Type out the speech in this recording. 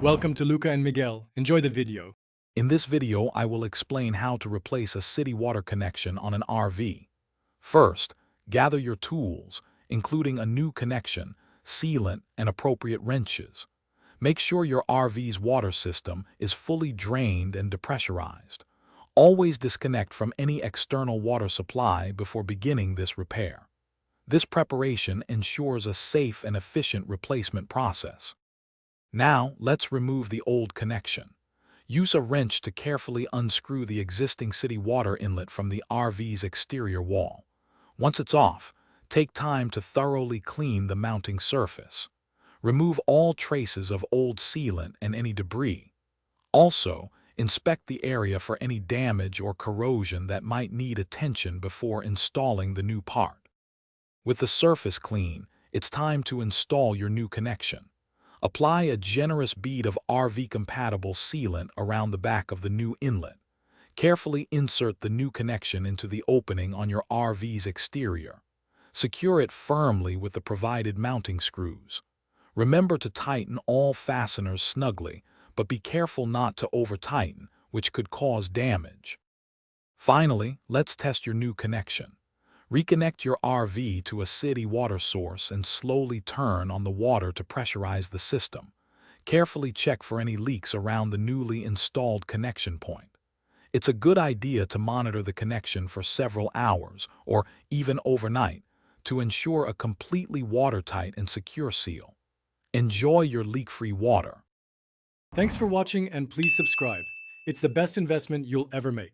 Welcome to Luca and Miguel. Enjoy the video. In this video, I will explain how to replace a city water connection on an RV. First, gather your tools, including a new connection, sealant, and appropriate wrenches. Make sure your RV's water system is fully drained and depressurized. Always disconnect from any external water supply before beginning this repair. This preparation ensures a safe and efficient replacement process. Now, let's remove the old connection. Use a wrench to carefully unscrew the existing city water inlet from the RV's exterior wall. Once it's off, take time to thoroughly clean the mounting surface. Remove all traces of old sealant and any debris. Also, inspect the area for any damage or corrosion that might need attention before installing the new part. With the surface clean, it's time to install your new connection. Apply a generous bead of RV-compatible sealant around the back of the new inlet. Carefully insert the new connection into the opening on your RV's exterior. Secure it firmly with the provided mounting screws. Remember to tighten all fasteners snugly, but be careful not to over-tighten, which could cause damage. Finally, let's test your new connection. Reconnect your RV to a city water source and slowly turn on the water to pressurize the system. Carefully check for any leaks around the newly installed connection point. It's a good idea to monitor the connection for several hours or even overnight to ensure a completely watertight and secure seal. Enjoy your leak-free water. Thanks for watching and please subscribe. It's the best investment you'll ever make.